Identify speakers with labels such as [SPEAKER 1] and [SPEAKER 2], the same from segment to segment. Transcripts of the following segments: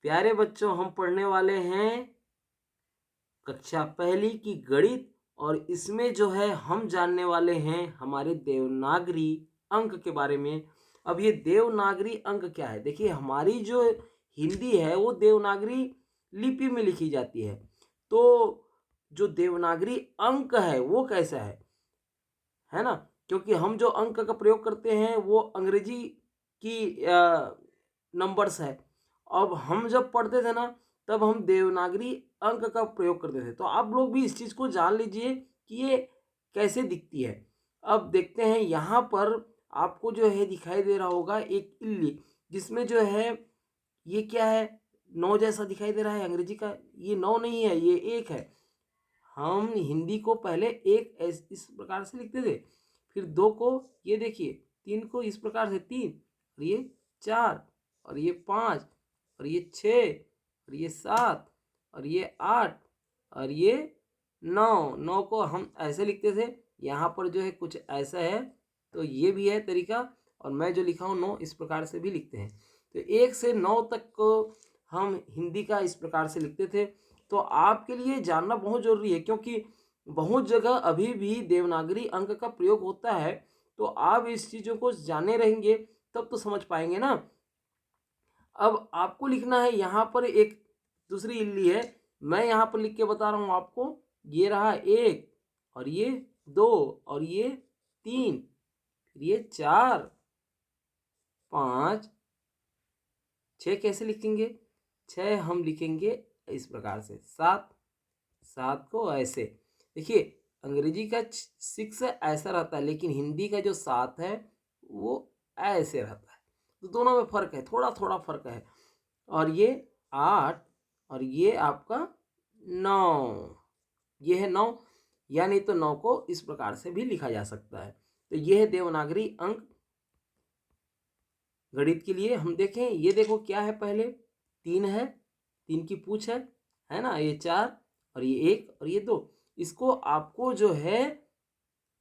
[SPEAKER 1] प्यारे बच्चों, हम पढ़ने वाले हैं कक्षा पहली की गणित। और इसमें जो है हम जानने वाले हैं हमारे देवनागरी अंक के बारे में। अब ये देवनागरी अंक क्या है? देखिए, हमारी जो हिंदी है वो देवनागरी लिपि में लिखी जाती है। तो जो देवनागरी अंक है वो कैसा है ना? क्योंकि हम जो अंक का प्रयोग करते हैं वो अंग्रेजी की नंबर्स है। अब हम जब पढ़ते थे ना, तब हम देवनागरी अंक का प्रयोग करते थे। तो आप लोग भी इस चीज़ को जान लीजिए कि ये कैसे दिखती है। अब देखते हैं, यहाँ पर आपको जो है दिखाई दे रहा होगा एक इल्ली, जिसमें जो है ये क्या है, नौ जैसा दिखाई दे रहा है। अंग्रेजी का ये नौ नहीं है, ये एक है। हम हिंदी को पहले एक इस प्रकार से लिखते थे, फिर दो को ये देखिए, तीन को इस प्रकार से तीन, और ये चार, और ये पाँच, और ये छः, और ये सात, और ये आठ, और ये नौ। नौ को हम ऐसे लिखते थे, यहाँ पर जो है कुछ ऐसा है। तो ये भी है तरीका, और मैं जो लिखा हूँ नौ, इस प्रकार से भी लिखते हैं। तो एक से नौ तक को हम हिंदी का इस प्रकार से लिखते थे। तो आपके लिए जानना बहुत ज़रूरी है, क्योंकि बहुत जगह अभी भी देवनागरी अंक का प्रयोग होता है। तो आप इस चीज़ों को जाने रहेंगे तब तो समझ पाएंगे ना। अब आपको लिखना है, यहाँ पर एक दूसरी इल्ली है, मैं यहाँ पर लिख के बता रहा हूँ आपको। ये रहा एक, और ये दो, और ये तीन, फिर ये चार, पाँच, छः कैसे लिखेंगे? छः हम लिखेंगे इस प्रकार से, सात, सात को ऐसे। देखिए, अंग्रेजी का सिक्स ऐसा रहता है, लेकिन हिंदी का जो सात है वो ऐसे रहता है। तो दोनों में फर्क है, थोड़ा थोड़ा फर्क है। और ये आठ, और ये आपका नौ, ये है नौ। यानी तो नौ को इस प्रकार से भी लिखा जा सकता है। तो ये है देवनागरी अंक गणित के लिए। हम देखें, ये देखो क्या है, पहले तीन है, तीन की पूछ है ना, ये चार, और ये एक, और ये दो। इसको आपको जो है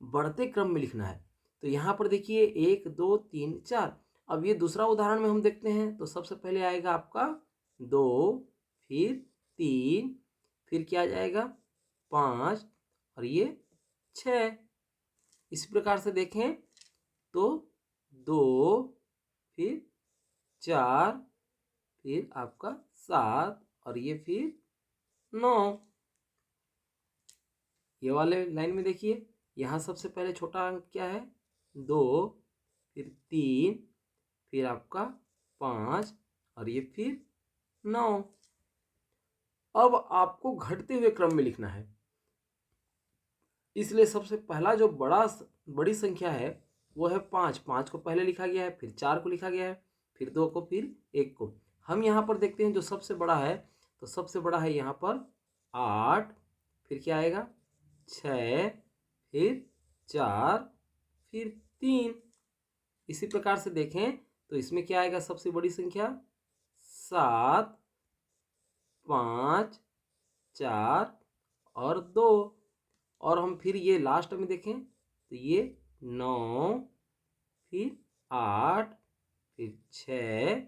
[SPEAKER 1] बढ़ते क्रम में लिखना है। तो यहाँ पर देखिए, एक दो तीन चार। अब ये दूसरा उदाहरण में हम देखते हैं, तो सबसे पहले आएगा आपका दो, फिर तीन, फिर क्या आ जाएगा, पाँच, और ये छः। इसी प्रकार से देखें तो दो, फिर चार, फिर आपका सात, और ये फिर नौ। ये वाले लाइन में देखिए, यहाँ सबसे पहले छोटा अंक क्या है, दो, फिर तीन, फिर आपका पाँच, और ये फिर नौ। अब आपको घटते हुए क्रम में लिखना है, इसलिए सबसे पहला जो बड़ी संख्या है वो है पाँच। पाँच को पहले लिखा गया है, फिर चार को लिखा गया है, फिर दो को, फिर एक को। हम यहाँ पर देखते हैं जो सबसे बड़ा है, तो सबसे बड़ा है यहाँ पर आठ, फिर क्या आएगा, छः, फिर चार, फिर तीन। इसी प्रकार से देखें तो इसमें क्या आएगा, सबसे बड़ी संख्या सात, पाँच, चार, और दो। और हम फिर ये लास्ट में देखें तो ये नौ, फिर आठ, फिर छः,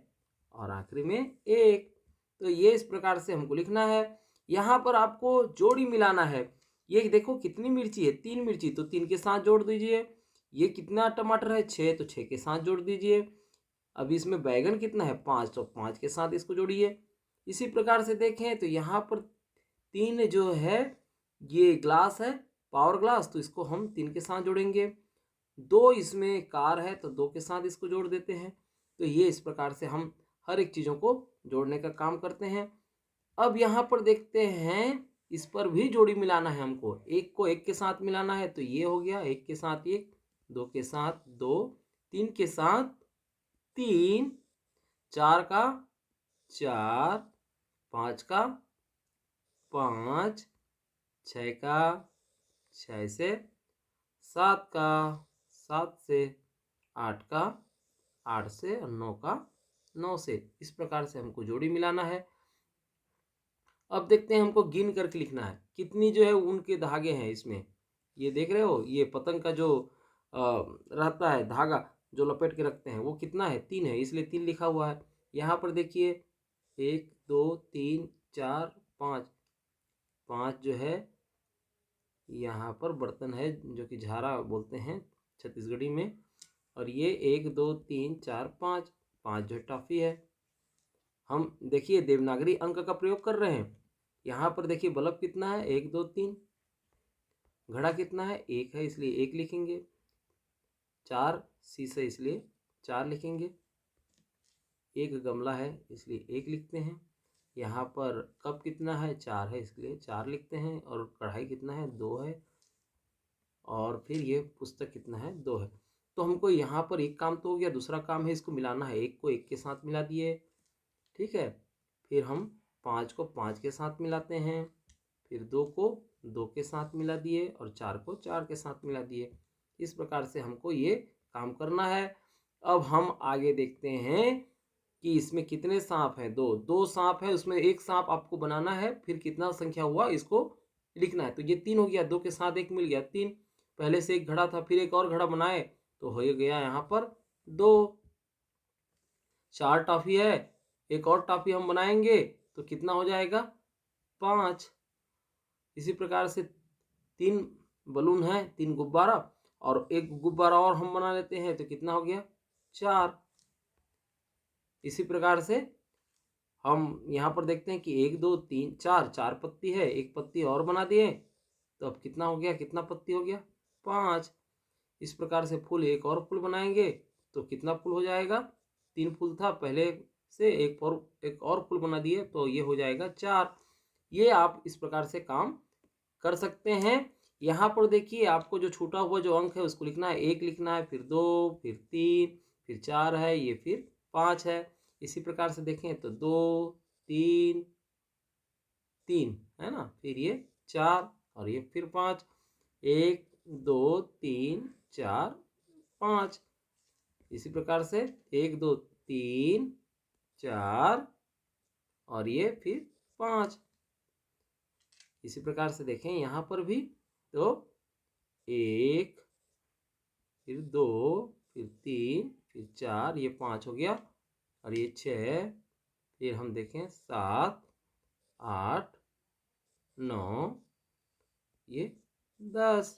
[SPEAKER 1] और आखिरी में एक। तो ये इस प्रकार से हमको लिखना है। यहाँ पर आपको जोड़ी मिलाना है। ये देखो कितनी मिर्ची है, तीन मिर्ची, तो तीन के साथ जोड़ दीजिए। ये कितना टमाटर है, छः, तो छः के साथ जोड़ दीजिए। अब इसमें बैगन कितना है, पाँच, तो पाँच के साथ इसको जोड़िए। इसी प्रकार से देखें तो यहाँ पर तीन जो है, ये ग्लास है, पावर ग्लास, तो इसको हम तीन के साथ जोड़ेंगे। दो इसमें कार है, तो दो के साथ इसको जोड़ देते हैं। तो ये इस प्रकार से हम हर एक चीज़ों को जोड़ने का काम करते हैं। अब यहाँ पर देखते हैं, इस पर भी जोड़ी मिलाना है हमको। एक को एक के साथ मिलाना है, तो ये हो गया, एक के साथ एक, दो के साथ दो, तीन के साथ तीन, चार का चार, पाँच का पाँच, छः का छः से, सात का सात से, आठ का आठ से, और नौ का नौ से। इस प्रकार से हमको जोड़ी मिलाना है। अब देखते हैं, हमको गिन करके लिखना है कितनी जो है ऊन के धागे हैं इसमें। ये देख रहे हो, ये पतंग का जो रहता है धागा जो लपेट के रखते हैं, वो कितना है, तीन है, इसलिए तीन लिखा हुआ है। यहाँ पर देखिए 1 2 3 4 5, 5 जो है यहाँ पर बर्तन है जो कि झारा बोलते हैं छत्तीसगढ़ी में। और ये 1 2 3 4 5, 5 जो टॉफी है। हम देखिए देवनागरी अंक का प्रयोग कर रहे हैं। यहाँ पर देखिए बल्ब कितना है, 1 2 3। घड़ा कितना है, 1 है इसलिए 1 लिखेंगे। 4 शीशे इसलिए 4 लिखेंगे। 1 गमला है इसलिए 1 लिखते हैं। यहाँ पर कप कितना है, 4 है इसलिए 4 लिखते हैं। और कढ़ाई कितना है, 2 है। और फिर ये पुस्तक कितना है, 2 है। तो हमको यहाँ पर एक काम तो हो गया, दूसरा काम है इसको मिलाना है। 1 को 1 के साथ मिला दिए, ठीक है। फिर हम 5 को 5 के साथ मिलाते हैं। फिर 2 को 2 के साथ मिला दिए और 4 को 4 के साथ मिला दिए। इस प्रकार से हमको ये काम करना है। अब हम आगे देखते हैं कि इसमें कितने सांप हैं। 2 2 सांप है, उसमें एक सांप आपको बनाना है। फिर कितना संख्या हुआ इसको लिखना है। तो ये 3 हो गया, 2 के साथ 1 मिल गया 3। पहले से एक घड़ा था, फिर एक और घड़ा बनाए तो हो गया यहाँ पर 2। 4 टॉफी है, एक और टॉफी हम बनाएंगे तो कितना हो जाएगा, 5। इसी प्रकार से 3 बलून है, 3 गुब्बारा और एक गुब्बारा और हम बना लेते हैं तो कितना हो गया, 4। इसी प्रकार से हम यहाँ पर देखते हैं कि 1 2 3 4, 4 पत्ती है, एक पत्ती और बना दिए तो अब कितना हो गया, कितना पत्ती हो गया, 5। इस प्रकार से फूल, एक और फूल बनाएंगे तो कितना फूल हो जाएगा, 3 फूल था पहले से, एक और फूल बना दिए तो ये हो जाएगा 4। ये आप इस प्रकार से काम कर सकते हैं। यहाँ पर देखिए आपको जो छूटा हुआ जो अंक है उसको लिखना है। 1 लिखना है, फिर 2, फिर 3, फिर 4 है, ये फिर 5 है। इसी प्रकार से देखें तो 2 3 3 है ना, फिर ये 4 और ये फिर 5। 1 2 3 4 5। इसी प्रकार से 1 2 3 4 और ये फिर 5। इसी प्रकार से देखें यहाँ पर भी तो 1 फिर 2 फिर 3 फिर 4, ये 5 हो गया और ये 6। फिर हम देखें 7 8 9, ये 10।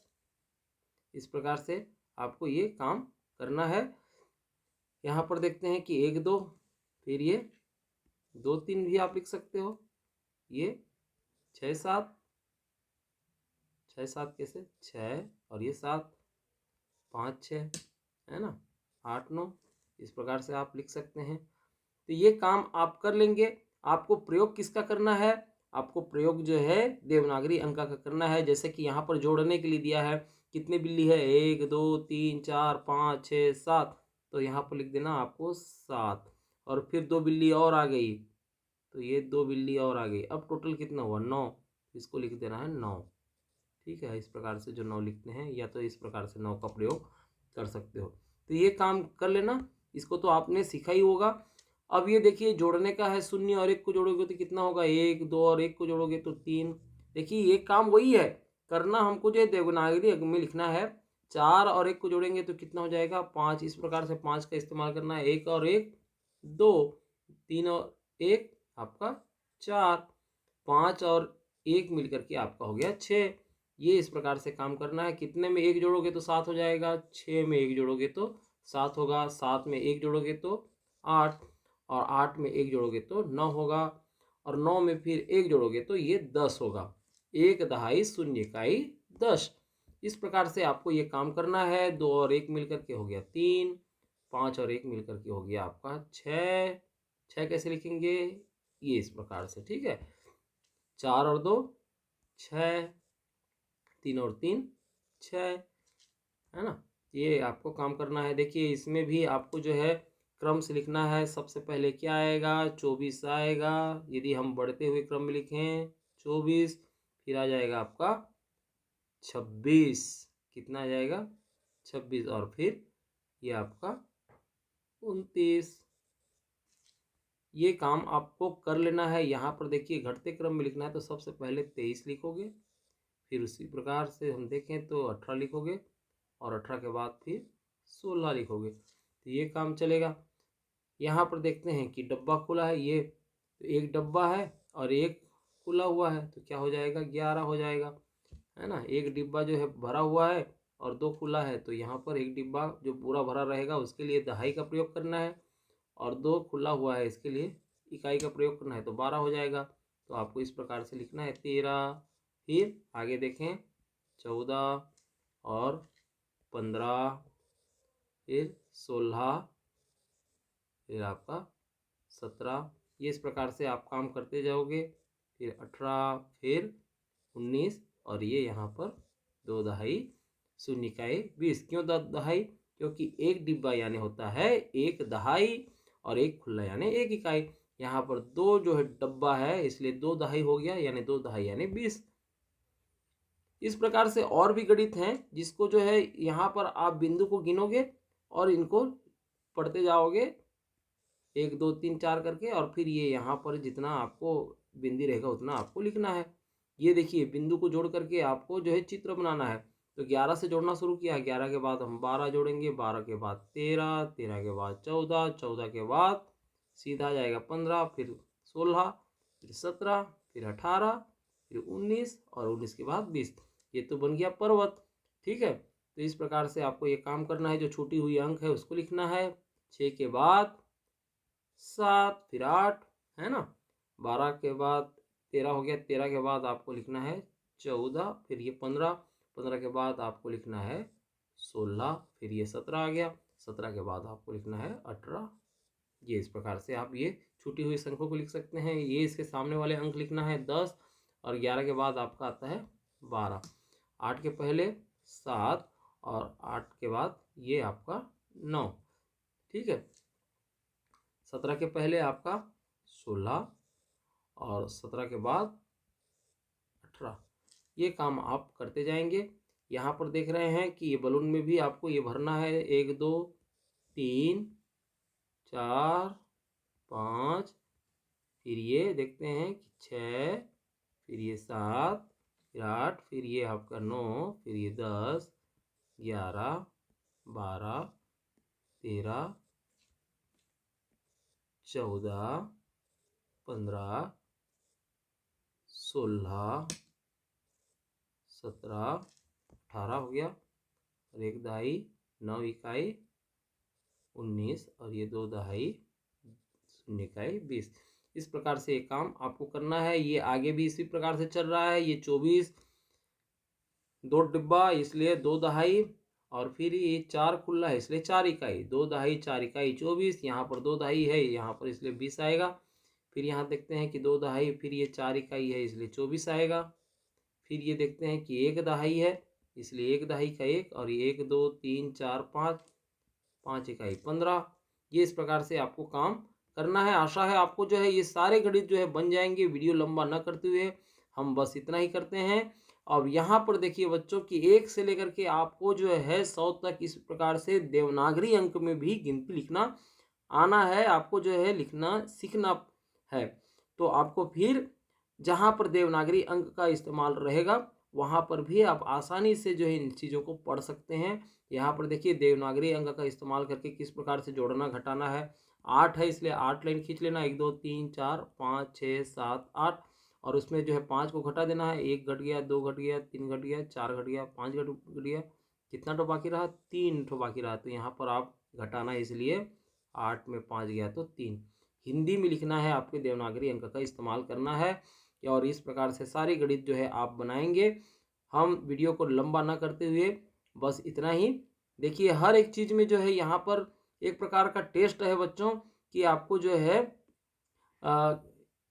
[SPEAKER 1] इस प्रकार से आपको ये काम करना है। यहाँ पर देखते हैं कि 1 2, फिर ये 2 3 भी आप लिख सकते हो। ये 6 7, 6 7 कैसे, 6 और ये 7, 5 6 है ना, 8 9। इस प्रकार से आप लिख सकते हैं। तो ये काम आप कर लेंगे। आपको प्रयोग किसका करना है, आपको प्रयोग जो है देवनागरी अंक का करना है। जैसे कि यहाँ पर जोड़ने के लिए दिया है, कितने बिल्ली है, 1 2 3 4 5 6 7, तो यहाँ पर लिख देना आपको 7। और फिर 2 बिल्ली और आ गई तो ये 2 बिल्ली और आ गई। अब टोटल कितना हुआ, 9। इसको लिख देना है 9, ठीक है। इस प्रकार से जो 9 लिखते हैं, या तो इस प्रकार से 9 का प्रयोग कर सकते हो। तो ये काम कर लेना, इसको तो आपने सीखा ही होगा। अब ये देखिए जोड़ने का है, 0 और 1 को जोड़ोगे तो कितना होगा, 1 2 और 1 को जोड़ोगे तो 3। देखिए ये काम वही है करना हमको, जो देवनागरी में लिखना है। 4 और 1 को जोड़ेंगे तो कितना हो जाएगा, 5। इस प्रकार से 5 का इस्तेमाल करना है। 1 और 1 2, 3 और 1 आपका 4, 5 और 1 मिलकर के आपका हो गया 6। ये इस प्रकार से काम करना है। कितने में 1 जोड़ोगे तो 7 हो जाएगा, 6 में 1 जोड़ोगे तो 7 होगा, 7 में 1 जोड़ोगे तो 8, और 8 में 1 जोड़ोगे तो 9 होगा, और 9 में फिर 1 जोड़ोगे तो ये 10 होगा। 1 दहाई 0 इकाई 10। इस प्रकार से आपको ये काम करना है। 2 और 1 मिलकर के हो गया 3, 5 और 1 मिलकर के हो गया आपका 6। 6 कैसे लिखेंगे, ये इस प्रकार से, ठीक है। 4 और 2 6, 3 और 3 6, है ना। ये आपको काम करना है। देखिए इसमें भी आपको जो है क्रम से लिखना है। सबसे पहले क्या आएगा, 24 आएगा। यदि हम बढ़ते हुए क्रम में लिखें 24, फिर आ जाएगा आपका 26। कितना आ जाएगा, 26, और फिर ये आपका 29। ये काम आपको कर लेना है। यहाँ पर देखिए घटते क्रम में लिखना है तो सबसे पहले 23 लिखोगे, फिर उसी प्रकार से हम देखें तो 18 लिखोगे, और 18 के बाद फिर 16 लिखोगे, तो ये काम चलेगा। यहाँ पर देखते हैं कि डब्बा खुला है, ये तो एक डब्बा है और एक खुला हुआ है, तो क्या हो जाएगा, 11 हो जाएगा, है ना। एक डिब्बा जो है भरा हुआ है और दो खुला है, तो यहाँ पर एक डिब्बा जो पूरा भरा रहेगा उसके लिए दहाई का प्रयोग करना है और दो खुला हुआ है इसके लिए इकाई का प्रयोग करना है, तो 12 हो जाएगा। तो आपको इस प्रकार से लिखना है 13, फिर आगे देखें 14 और 15, फिर 16, फिर आपका 17, ये इस प्रकार से आप काम करते जाओगे। फिर 18, फिर 19 और ये यहाँ पर 2 दहाई 0 इकाई 20। क्यों 2 दहाई? क्योंकि एक डिब्बा यानी होता है 1 दहाई और एक खुला यानी 1 इकाई। यहाँ पर 2 जो है डब्बा है इसलिए 2 दहाई हो गया, यानी 2 दहाई यानी 20। इस प्रकार से और भी गणित हैं जिसको जो है यहाँ पर आप बिंदु को गिनोगे और इनको पढ़ते जाओगे 1 2 3 4 करके, और फिर ये यहाँ पर जितना आपको बिंदी रहेगा उतना आपको लिखना है। ये देखिए बिंदु को जोड़ करके आपको जो है चित्र बनाना है। तो 11 से जोड़ना शुरू किया, 11 के बाद हम 12 जोड़ेंगे, 12 के बाद 13, 13 के बाद 14, 14 के बाद सीधा जाएगा 15, फिर 16, फिर 17, फिर 18, फिर 19 और 19 के बाद 20। ये तो बन गया पर्वत, ठीक है। तो इस प्रकार से आपको ये काम करना है। जो छूटी हुई अंक है उसको लिखना है। 6 के बाद 7, फिर 8, है ना। 12 के बाद 13 हो गया, 13 के बाद आपको लिखना है 14, फिर ये 15, 15 के बाद आपको लिखना है 16, फिर ये 17 आ गया, 17 के बाद आपको लिखना है 18। ये इस प्रकार से आप ये छूटी हुई संख्याओं को लिख सकते हैं। ये इसके सामने वाले अंक लिखना है 10 और 11 के बाद आपका आता है 12, 8 के पहले 7 और 8 के बाद ये आपका 9, ठीक है। 17 के पहले आपका 16 और 17 के बाद 18। ये काम आप करते जाएंगे। यहाँ पर देख रहे हैं कि ये बलून में भी आपको ये भरना है 1 2 3 4 5, फिर ये देखते हैं कि 6, फिर ये 7, फिर 8, फिर ये आपका 9, फिर ये 10, 11, 12, 13, 14, 15, 16, 17, 18 हो गया और 1 दहाई 9 इकाई 19 और ये 2 दहाई 0 इकाई 20। इस प्रकार से एक काम आपको करना है। ये आगे भी इसी प्रकार से चल रहा है। ये 24, 2 डिब्बा इसलिए 2 दहाई और फिर ये 4 खुला है इसलिए 4 इकाई, 2 दहाई 4 इकाई 24। यहाँ पर 2 दहाई है यहाँ पर इसलिए 20 आएगा। फिर यहाँ देखते हैं कि 2 दहाई, फिर ये 4 इकाई है इसलिए 24 आएगा। फिर ये देखते हैं कि 1 दहाई है इसलिए 1 दहाई का 1 और ये 1 2 3 4 5, 5 इकाई 15। ये इस प्रकार से आपको काम करना है। आशा है आपको जो है ये सारे गणित जो है बन जाएंगे। वीडियो लंबा न करते हुए हम बस इतना ही करते हैं। अब यहाँ पर देखिए बच्चों की 1 से लेकर के आपको जो है 100 तक इस प्रकार से देवनागरी अंक में भी गिनती लिखना आना है। आपको जो है लिखना सीखना है। तो आपको फिर जहाँ पर देवनागरी अंक का इस्तेमाल रहेगा वहाँ पर भी आप आसानी से जो है इन चीज़ों को पढ़ सकते हैं। यहाँ पर देखिए देवनागरी अंक का इस्तेमाल करके किस प्रकार से जोड़ना घटाना है। 8 है इसलिए 8 लाइन खींच लेना, 1 2 3 4 5 6 7 8 और उसमें जो है 5 को घटा देना है। 1 घट गया, 2 घट गया, 3 घट गया, 4 घट गया, 5 घट गया। कितना ठो बाकी रहा? 3 ठो बाकी रहा। तो यहाँ पर आप घटाना है इसलिए 8 में 5 गया तो 3। हिंदी में लिखना है, आपके देवनागरी अंक का इस्तेमाल करना है और इस प्रकार से सारे गणित जो है आप बनाएंगे। हम वीडियो को लंबा ना करते हुए बस इतना ही। देखिए हर एक चीज़ में जो है यहाँ पर एक प्रकार का टेस्ट है बच्चों कि आपको जो है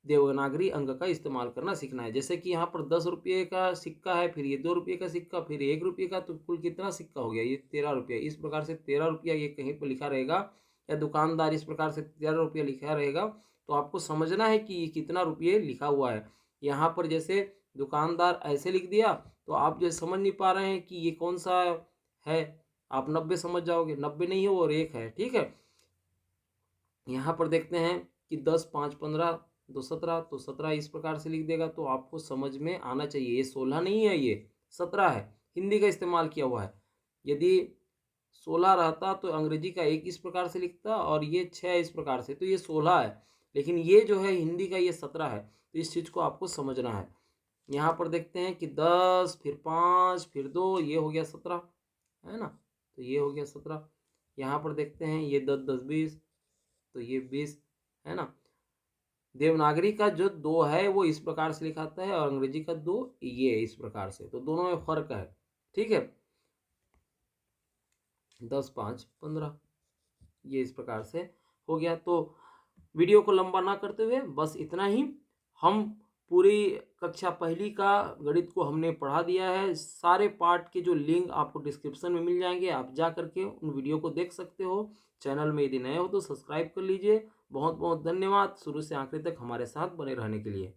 [SPEAKER 1] देवनागरी अंक का इस्तेमाल करना सीखना है। जैसे कि यहाँ पर 10 रुपये का सिक्का है, फिर ये 2 रुपये का सिक्का, फिर 1 रुपये का, तो कुल कितना सिक्का हो गया? ये 13 रुपया। इस प्रकार से 13 रुपया ये कहीं पर लिखा रहेगा या दुकानदार इस प्रकार से 13 रुपया लिखा रहेगा तो आपको समझना है कि ये कितना रुपये लिखा हुआ है। यहाँ पर जैसे दुकानदार ऐसे लिख दिया तो आप जो समझ नहीं पा रहे हैं कि ये कौन सा है, आप 90 समझ जाओगे। 90 नहीं है और 1 है, ठीक है। यहाँ पर देखते हैं कि 10 5 15 2 17, तो 17 इस प्रकार से लिख देगा तो आपको समझ में आना चाहिए। ये 16 नहीं है, ये 17 है। हिंदी का इस्तेमाल किया हुआ है। यदि 16 रहता तो अंग्रेजी का 1 इस प्रकार से लिखता और ये 6 इस प्रकार से, तो ये 16 है। लेकिन ये जो है हिंदी का ये 17 है, तो इस चीज़ को आपको समझना है। यहाँ पर देखते हैं कि 10 फिर 5 फिर 2 ये हो गया 17, है ना? तो ये हो गया 17। यहाँ पर देखते हैं ये 10 10 20 तो ये 20, है ना? देवनागरी का जो 2 है वो इस प्रकार से लिखाता है और अंग्रेजी का 2 ये इस प्रकार से, तो दोनों में फ़र्क है, ठीक है? 10 5 15 ये इस प्रकार से हो गया। तो वीडियो को लंबा ना करते हुए बस इतना ही, हम पूरी कक्षा पहली का गणित को हमने पढ़ा दिया है। सारे पार्ट के जो लिंक आपको डिस्क्रिप्शन में मिल जाएंगे, आप जा करके उन वीडियो को देख सकते हो। चैनल में यदि नए हो तो सब्सक्राइब कर लीजिए। बहुत बहुत धन्यवाद शुरू से आखिर तक हमारे साथ बने रहने के लिए।